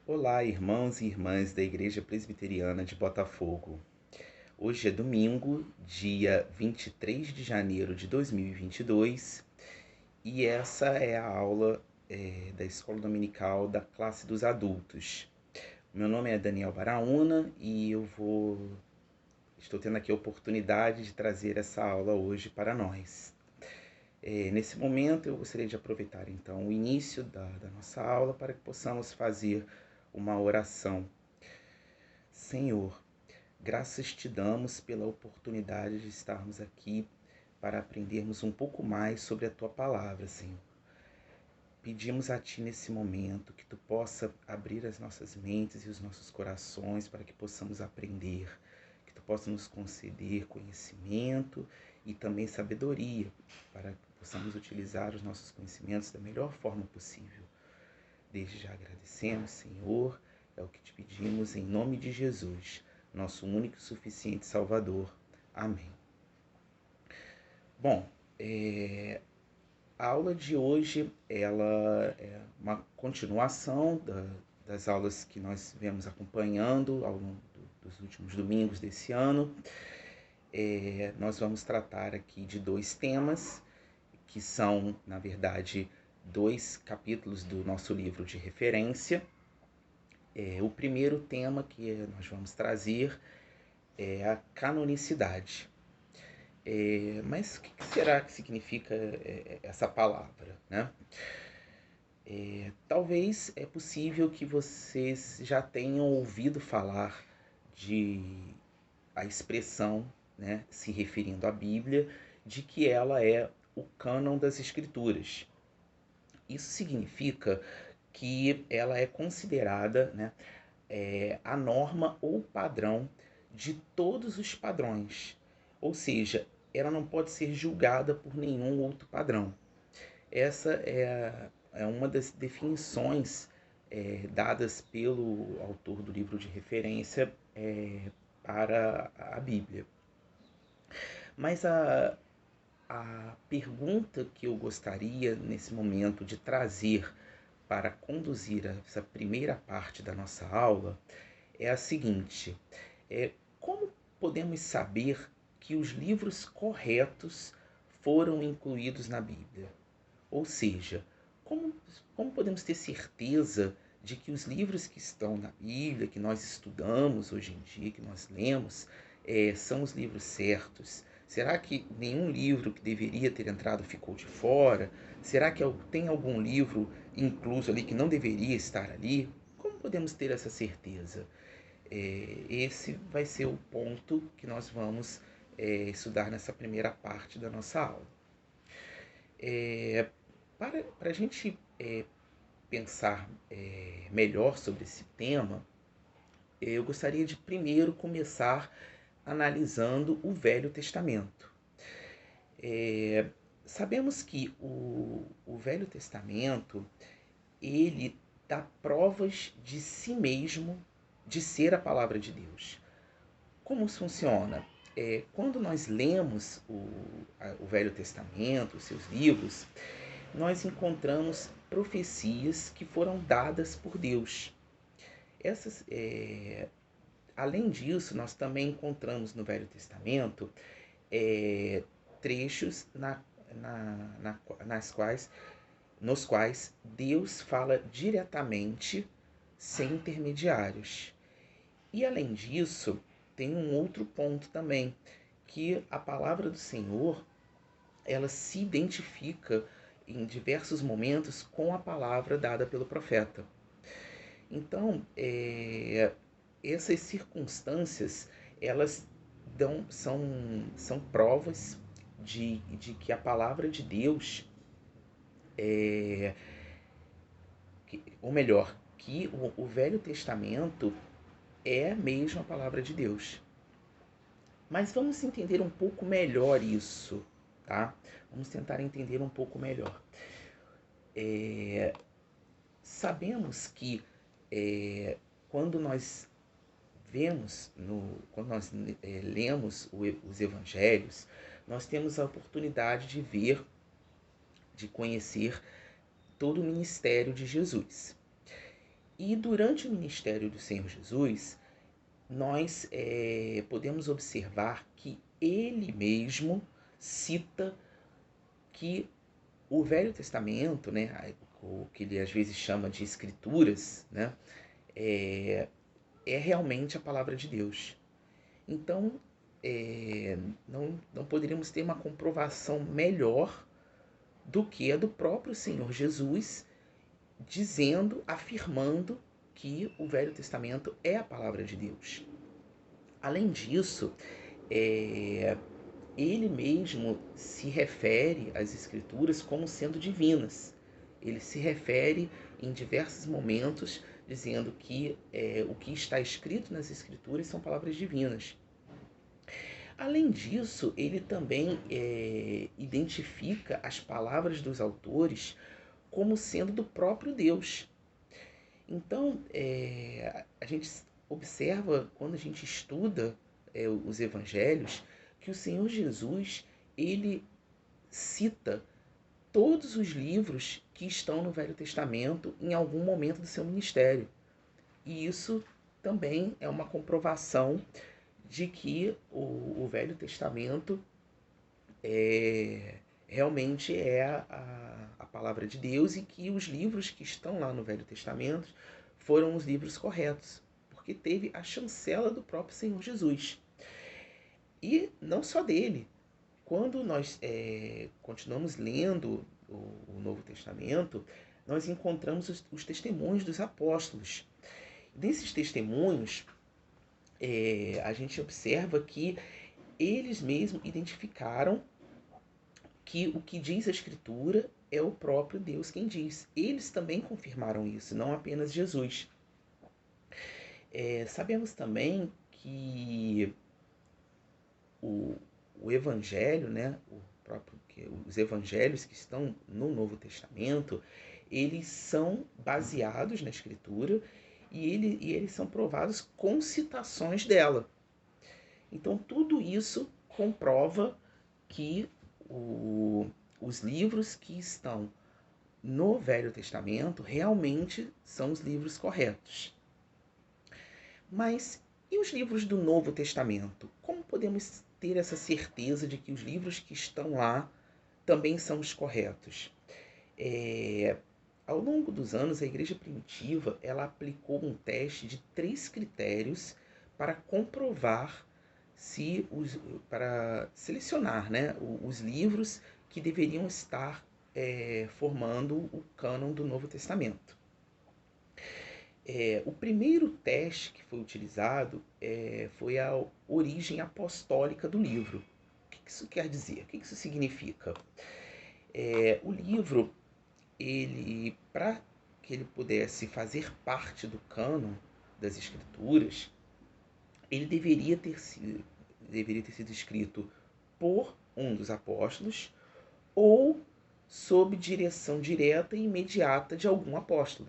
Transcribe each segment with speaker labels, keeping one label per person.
Speaker 1: Olá, irmãos e irmãs da Igreja Presbiteriana de Botafogo. Hoje é domingo, dia 23 de janeiro de 2022, e essa é a aula da Escola Dominical da classe dos adultos. Meu nome é Daniel Baraúna e estou tendo aqui a oportunidade de trazer essa aula hoje para nós. Nesse momento, eu gostaria de aproveitar então o início da nossa aula para que possamos fazer uma oração. Senhor, graças te damos pela oportunidade de estarmos aqui para aprendermos um pouco mais sobre a tua palavra, Senhor. Pedimos a ti nesse momento que tu possa abrir as nossas mentes e os nossos corações para que possamos aprender, que tu possa nos conceder conhecimento e também sabedoria para que possamos utilizar os nossos conhecimentos da melhor forma possível. Desde já agradecemos, Senhor, é o que te pedimos em nome de Jesus, nosso único e suficiente Salvador. Amém. Bom, a aula de hoje ela é uma continuação das aulas que nós viemos acompanhando ao longo dos últimos domingos desse ano. Nós vamos tratar aqui de dois temas, que são, na verdade, dois capítulos do nosso livro de referência. O primeiro tema que nós vamos trazer é a canonicidade. Mas o que será que significa essa palavra, né? Talvez é possível que vocês já tenham ouvido falar de a expressão, né, se referindo à Bíblia, de que ela é o cânon das Escrituras. Isso significa que ela é considerada, né, a norma ou padrão de todos os padrões. Ou seja, ela não pode ser julgada por nenhum outro padrão. Essa é uma das definições dadas pelo autor do livro de referência para a Bíblia. Mas a pergunta que eu gostaria nesse momento de trazer para conduzir essa primeira parte da nossa aula é a seguinte: como podemos saber que os livros corretos foram incluídos na Bíblia? Ou seja, como podemos ter certeza de que os livros que estão na Bíblia, que nós estudamos hoje em dia, que nós lemos, são os livros certos? Será que nenhum livro que deveria ter entrado ficou de fora? Será que tem algum livro incluso ali que não deveria estar ali? Como podemos ter essa certeza? Esse vai ser o ponto que nós vamos estudar nessa primeira parte da nossa aula. Para a gente pensar melhor sobre esse tema, eu gostaria de primeiro começar analisando o Velho Testamento. Sabemos que o Velho Testamento, ele dá provas de si mesmo, de ser a palavra de Deus. Como isso funciona? Quando nós lemos o Velho Testamento, os seus livros, nós encontramos profecias que foram dadas por Deus. Além disso, nós também encontramos no Velho Testamento trechos nos quais Deus fala diretamente, sem intermediários. E além disso, tem um outro ponto também, que a palavra do Senhor, ela se identifica em diversos momentos com a palavra dada pelo profeta. Então, essas circunstâncias, elas são provas de que a palavra de Deus, ou melhor, que o Velho Testamento é mesmo a palavra de Deus. Mas vamos entender um pouco melhor isso, tá? Vamos tentar entender um pouco melhor. Sabemos que quando nós lemos os evangelhos, nós temos a oportunidade de ver, de conhecer todo o ministério de Jesus. E durante o ministério do Senhor Jesus, nós podemos observar que ele mesmo cita que o Velho Testamento, né, o que ele às vezes chama de escrituras, né, é, é realmente a palavra de Deus. Então, não poderíamos ter uma comprovação melhor do que a do próprio Senhor Jesus, dizendo, afirmando que o Velho Testamento é a palavra de Deus. Além disso, ele mesmo se refere às Escrituras como sendo divinas. Ele se refere em diversos momentos dizendo que o que está escrito nas Escrituras são palavras divinas. Além disso, ele também identifica as palavras dos autores como sendo do próprio Deus. Então, a gente observa, quando a gente estuda os evangelhos, que o Senhor Jesus, ele cita todos os livros que estão no Velho Testamento em algum momento do seu ministério. E isso também é uma comprovação de que o Velho Testamento realmente é a palavra de Deus, e que os livros que estão lá no Velho Testamento foram os livros corretos, porque teve a chancela do próprio Senhor Jesus. E não só dele. Quando nós continuamos lendo o Novo Testamento, nós encontramos os testemunhos dos apóstolos. Desses testemunhos, a gente observa que eles mesmos identificaram que o que diz a Escritura é o próprio Deus quem diz. Eles também confirmaram isso, não apenas Jesus. Sabemos também que o Evangelho, né, os evangelhos que estão no Novo Testamento, eles são baseados na Escritura e eles são provados com citações dela. Então, tudo isso comprova que os livros que estão no Velho Testamento realmente são os livros corretos. Mas e os livros do Novo Testamento? Como podemos ter essa certeza de que os livros que estão lá também são os corretos? Ao longo dos anos, a Igreja Primitiva ela aplicou um teste de 3 critérios para comprovar para selecionar, né, os livros que deveriam estar formando o cânon do Novo Testamento. O primeiro teste que foi utilizado foi a origem apostólica do livro. O que isso quer dizer? O que isso significa? O livro, para que ele pudesse fazer parte do cânon das Escrituras, ele deveria ter sido escrito por um dos apóstolos ou sob direção direta e imediata de algum apóstolo.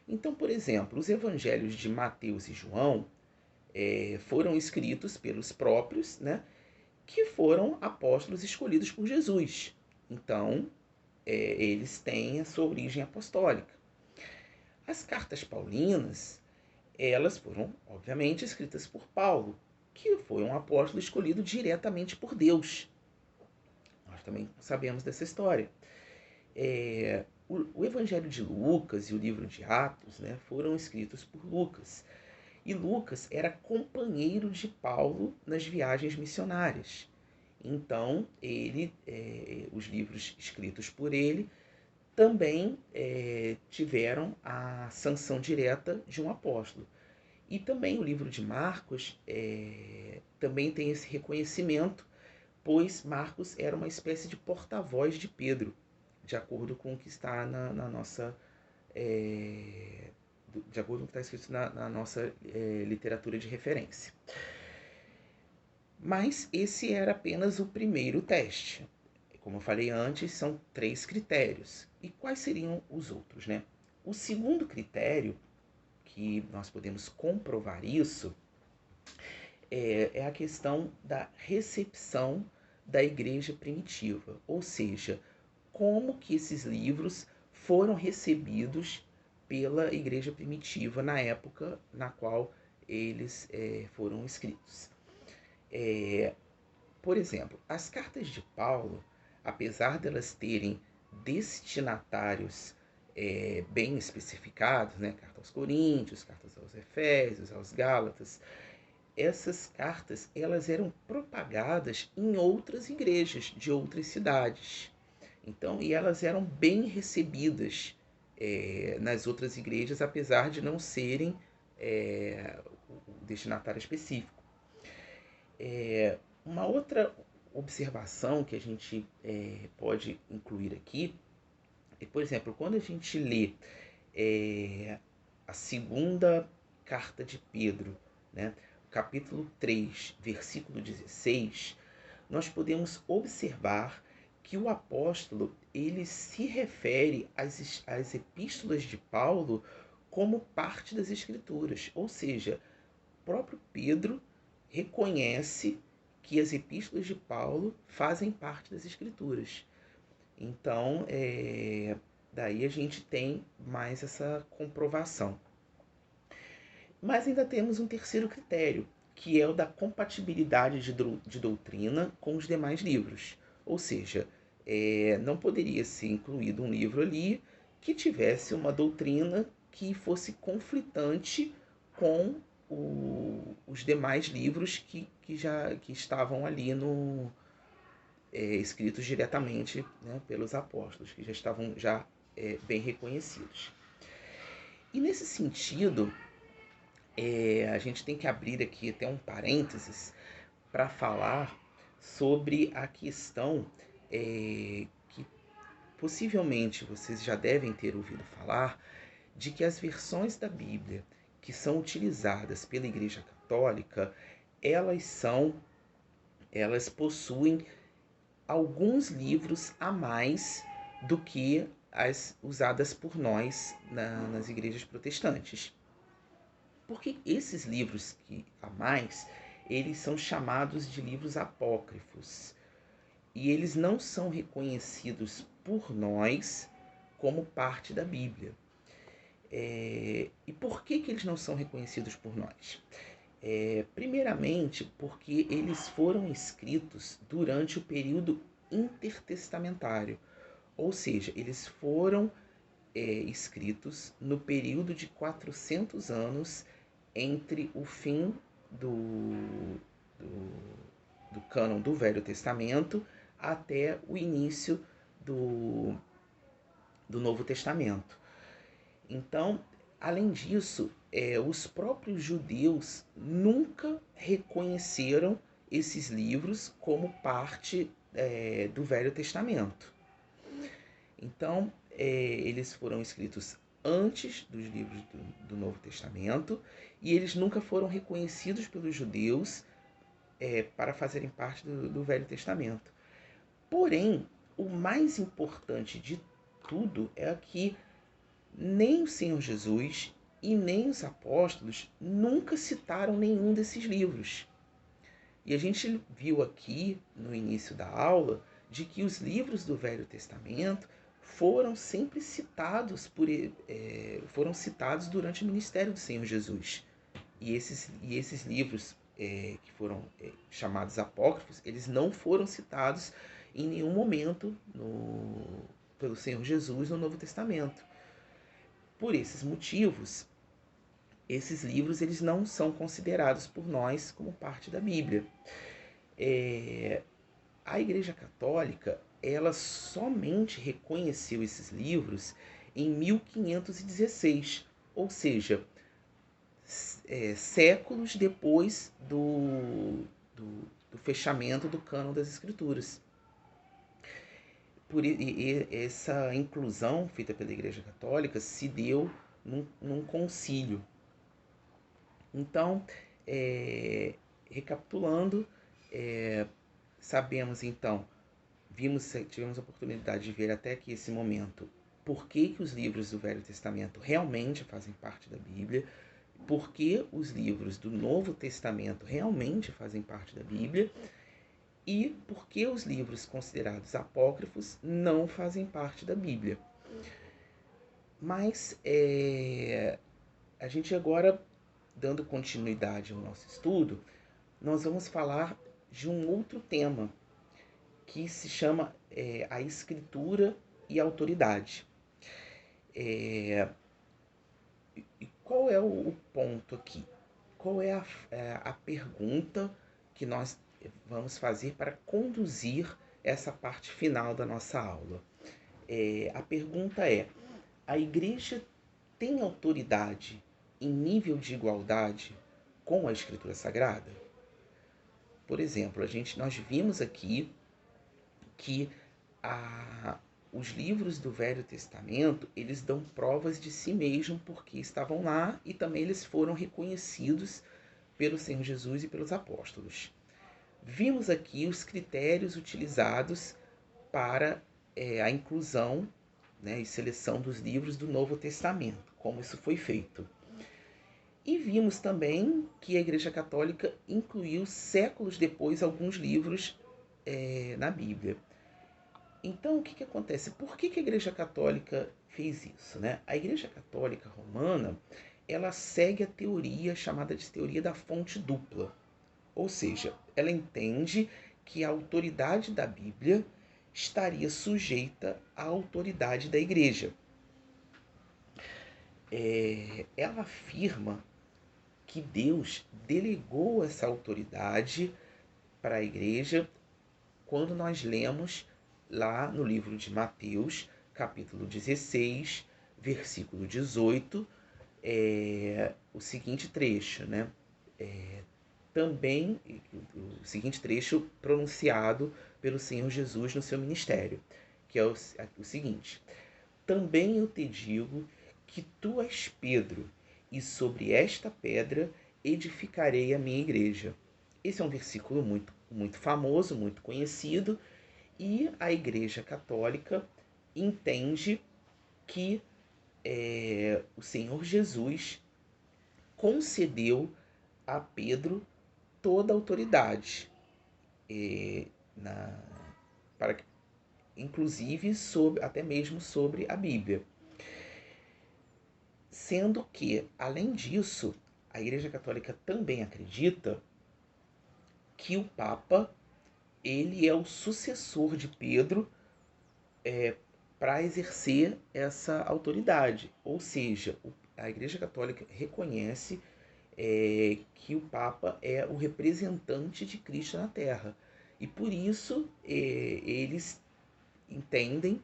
Speaker 1: Então, por exemplo, os evangelhos de Mateus e João foram escritos pelos próprios, né, que foram apóstolos escolhidos por Jesus. Então, eles têm a sua origem apostólica. As cartas paulinas, elas foram, obviamente, escritas por Paulo, que foi um apóstolo escolhido diretamente por Deus. Nós também sabemos dessa história. O Evangelho de Lucas e o livro de Atos, né, foram escritos por Lucas. E Lucas era companheiro de Paulo nas viagens missionárias. Então, os livros escritos por ele também tiveram a sanção direta de um apóstolo. E também o livro de Marcos também tem esse reconhecimento, pois Marcos era uma espécie de porta-voz de Pedro, de acordo com o que está na nossa de acordo com o que está escrito na nossa literatura de referência. Mas esse era apenas o primeiro teste. Como eu falei antes, são 3 critérios. E quais seriam os outros, né? O segundo critério, que nós podemos comprovar isso, é a questão da recepção da igreja primitiva. Ou seja, como que esses livros foram recebidos pela igreja primitiva na época na qual eles foram escritos. Por exemplo, as cartas de Paulo, apesar delas terem destinatários bem especificados, né? Carta aos Coríntios, cartas aos Efésios, aos Gálatas, essas cartas elas eram propagadas em outras igrejas de outras cidades. Então, e elas eram bem recebidas nas outras igrejas, apesar de não serem o destinatário específico. Uma outra observação que a gente pode incluir aqui é, por exemplo, quando a gente lê a segunda carta de Pedro, né, capítulo 3, versículo 16, nós podemos observar que o apóstolo ele se refere às epístolas de Paulo como parte das Escrituras, ou seja, o próprio Pedro reconhece que as epístolas de Paulo fazem parte das Escrituras. Então, daí a gente tem mais essa comprovação. Mas ainda temos um terceiro critério, que é o da compatibilidade de doutrina com os demais livros. Ou seja, não poderia ser incluído um livro ali que tivesse uma doutrina que fosse conflitante com os demais livros que estavam ali escritos diretamente, né, pelos apóstolos, que já estavam bem reconhecidos. E nesse sentido, a gente tem que abrir aqui até um parênteses para falar sobre a questão que possivelmente vocês já devem ter ouvido falar, de que as versões da Bíblia que são utilizadas pela Igreja Católica, elas possuem alguns livros a mais do que as usadas por nós nas igrejas protestantes. Porque esses livros a mais, eles são chamados de livros apócrifos. E eles não são reconhecidos por nós como parte da Bíblia. E por que eles não são reconhecidos por nós? Primeiramente, porque eles foram escritos durante o período intertestamentário. Ou seja, eles foram escritos no período de 400 anos entre o fim do cânon do Velho Testamento até o início do Novo Testamento. Então, além disso, os próprios judeus nunca reconheceram esses livros como parte do Velho Testamento. Então, eles foram escritos antes dos livros do Novo Testamento e eles nunca foram reconhecidos pelos judeus para fazerem parte do Velho Testamento. Porém, o mais importante de tudo é que nem o Senhor Jesus e nem os apóstolos nunca citaram nenhum desses livros. E a gente viu aqui no início da aula de que os livros do Velho Testamento foram sempre citados foram citados durante o ministério do Senhor Jesus. E esses livros que foram chamados apócrifos, eles não foram citados em nenhum momento pelo Senhor Jesus no Novo Testamento. Por esses motivos, esses livros eles não são considerados por nós como parte da Bíblia. A Igreja Católica ela somente reconheceu esses livros em 1516, ou seja, séculos depois do fechamento do cânon das Escrituras. Essa inclusão feita pela Igreja Católica se deu num concílio. Então, recapitulando, sabemos então, tivemos a oportunidade de ver até aqui esse momento por que os livros do Velho Testamento realmente fazem parte da Bíblia, por que os livros do Novo Testamento realmente fazem parte da Bíblia e por que os livros considerados apócrifos não fazem parte da Bíblia. Mas a gente agora, dando continuidade ao nosso estudo, nós vamos falar de um outro tema que se chama a escritura e a autoridade. E qual é o ponto aqui? Qual é a pergunta que nós vamos fazer para conduzir essa parte final da nossa aula? A pergunta é: a igreja tem autoridade em nível de igualdade com a Escritura Sagrada? Por exemplo, nós vimos aqui que os livros do Velho Testamento, eles dão provas de si mesmo porque estavam lá e também eles foram reconhecidos pelo Senhor Jesus e pelos apóstolos. Vimos aqui os critérios utilizados para a inclusão, né, e seleção dos livros do Novo Testamento, como isso foi feito. E vimos também que a Igreja Católica incluiu séculos depois alguns livros na Bíblia. Então, o que acontece? Por que a Igreja Católica fez isso, né? A Igreja Católica Romana, ela segue a teoria chamada de teoria da fonte dupla. Ou seja, ela entende que a autoridade da Bíblia estaria sujeita à autoridade da Igreja. Ela afirma que Deus delegou essa autoridade para a Igreja quando nós lemos lá no livro de Mateus, capítulo 16, versículo 18, o seguinte trecho, né? Também o seguinte trecho pronunciado pelo Senhor Jesus no seu ministério, que é o seguinte: também eu te digo que tu és Pedro, e sobre esta pedra edificarei a minha igreja. Esse é um versículo muito famoso, muito conhecido, e a Igreja Católica entende que o Senhor Jesus concedeu a Pedro toda a autoridade, inclusive até mesmo sobre a Bíblia. Sendo que, além disso, a Igreja Católica também acredita que o Papa ele é o sucessor de Pedro para exercer essa autoridade. Ou seja, a Igreja Católica reconhece que o Papa é o representante de Cristo na Terra. E por isso eles entendem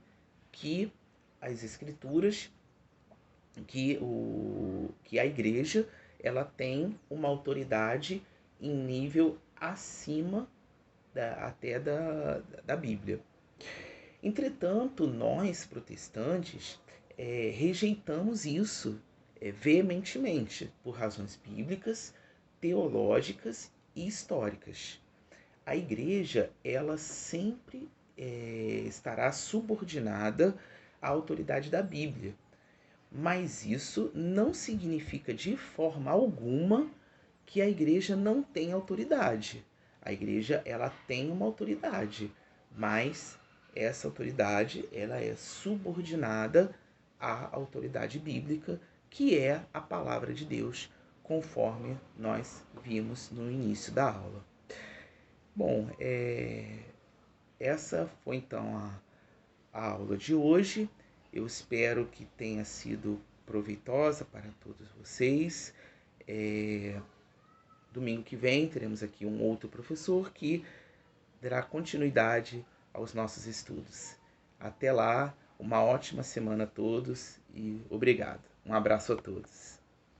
Speaker 1: que as Escrituras, que a Igreja ela tem uma autoridade em nível acima até da Bíblia. Entretanto, nós, protestantes, rejeitamos isso veementemente, por razões bíblicas, teológicas e históricas. A Igreja, ela sempre estará subordinada à autoridade da Bíblia. Mas isso não significa de forma alguma que a Igreja não tem autoridade. A Igreja ela tem uma autoridade, mas essa autoridade ela é subordinada à autoridade bíblica, que é a palavra de Deus, conforme nós vimos no início da aula. Bom, essa foi então a aula de hoje. Eu espero que tenha sido proveitosa para todos vocês. Domingo que vem teremos aqui um outro professor que dará continuidade aos nossos estudos. Até lá, uma ótima semana a todos e obrigado. Um abraço a todos.